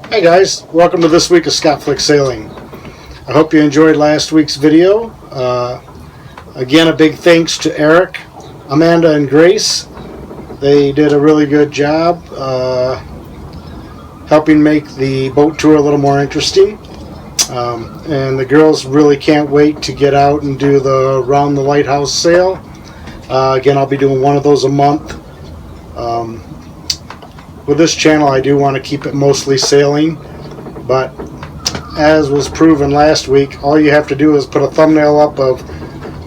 Hi guys, welcome to this week of Scott Flick Sailing. I hope you enjoyed last week's video. Again, a big thanks to Eric, Amanda, and Grace. They did a really good job helping make the boat tour a little more interesting. And the girls really can't wait to get out and do the Round the Lighthouse sail. Again, I'll be doing one of those a month. With this channel, I do want to keep it mostly sailing, but as was proven last week, all you have to do is put a thumbnail up of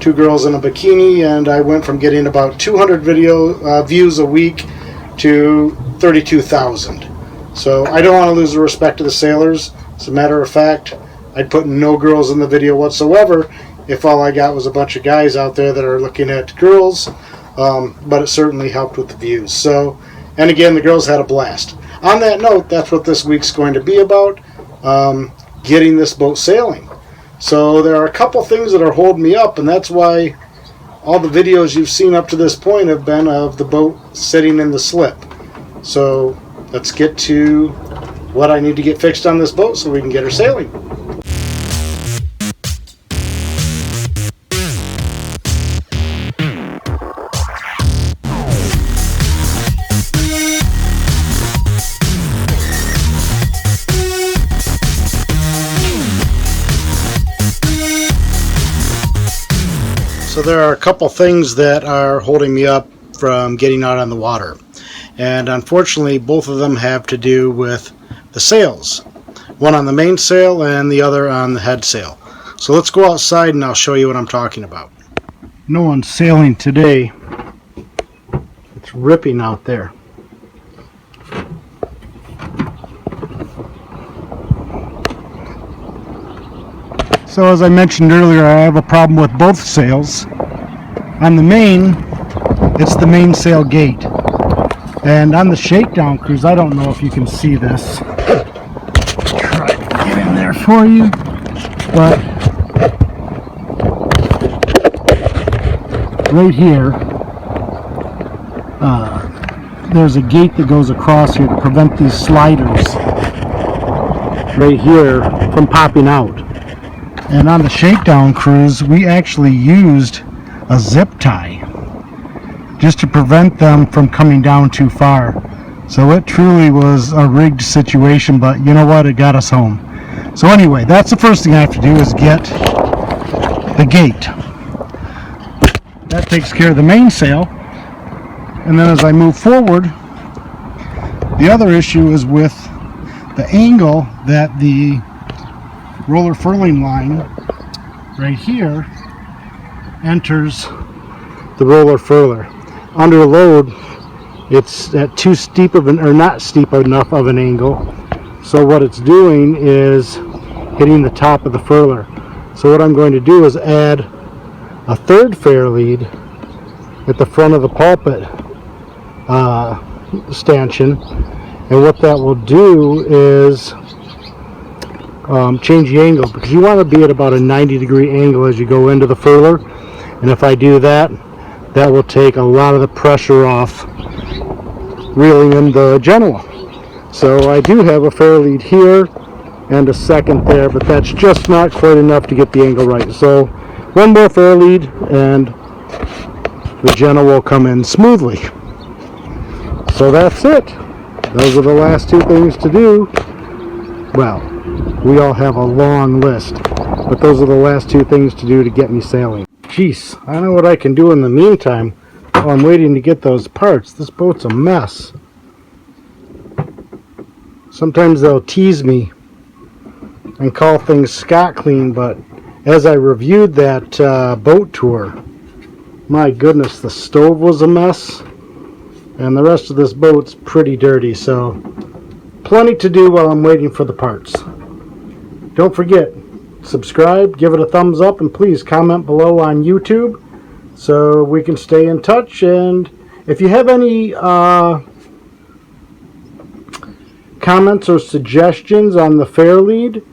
two girls in a bikini, and I went from getting about 200 video views a week to 32,000. So I don't want to lose the respect of the sailors. As a matter of fact, I'd put no girls in the video whatsoever if all I got was a bunch of guys out there that are looking at girls, but it certainly helped with the views. So. And again, the girls had a blast. On that note, that's what this week's going to be about, getting this boat sailing. So there are a couple things that are holding me up, and that's why all the videos you've seen up to this point have been of the boat sitting in the slip. So let's get to what I need to get fixed on this boat so we can get her sailing. So there are a couple things that are holding me up from getting out on the water, and unfortunately both of them have to do with the sails, one on the mainsail and the other on the head sail. So let's go outside and I'll show you what I'm talking about. No one's sailing today. It's ripping out there. So as I mentioned earlier, I have a problem with both sails. On the main, it's the mainsail gate. And on the shakedown cruise, I don't know if you can see this. Try to get in there for you. But right here, there's a gate that goes across here to prevent these sliders right here from popping out. And on the shakedown cruise, we actually used a zip tie just to prevent them from coming down too far. So it truly was a rigged situation, but you know what? It got us home. So anyway, that's the first thing I have to do is get the gate. That takes care of the mainsail. And then as I move forward, the other issue is with the angle that the roller furling line right here enters the roller furler. Under load, it's at too steep of an, or not steep enough of an angle. So what it's doing is hitting the top of the furler. So what I'm going to do is add a third fair lead at the front of the pulpit stanchion, and what that will do is change the angle, because you want to be at about a 90-degree angle as you go into the furler. And if I do that, that will take a lot of the pressure off reeling in the genoa. So I do have a fair lead here and a second there, but that's just not quite enough to get the angle right. So one more fair lead and the genoa will come in smoothly. So that's it. Those are the last two things to do. Well, we all have a long list, but those are the last two things to do to get me sailing. Jeez, I don't know what I can do in the meantime while I'm waiting to get those parts. This boat's a mess. Sometimes they'll tease me and call things Scott Clean, but as I reviewed that boat tour, my goodness, the stove was a mess, and the rest of this boat's pretty dirty, so plenty to do while I'm waiting for the parts. Don't forget, subscribe, give it a thumbs up, and please comment below on YouTube so we can stay in touch. And if you have any comments or suggestions on the fair lead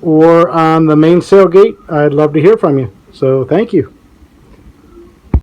or on the mainsail gate, I'd love to hear from you. So thank you.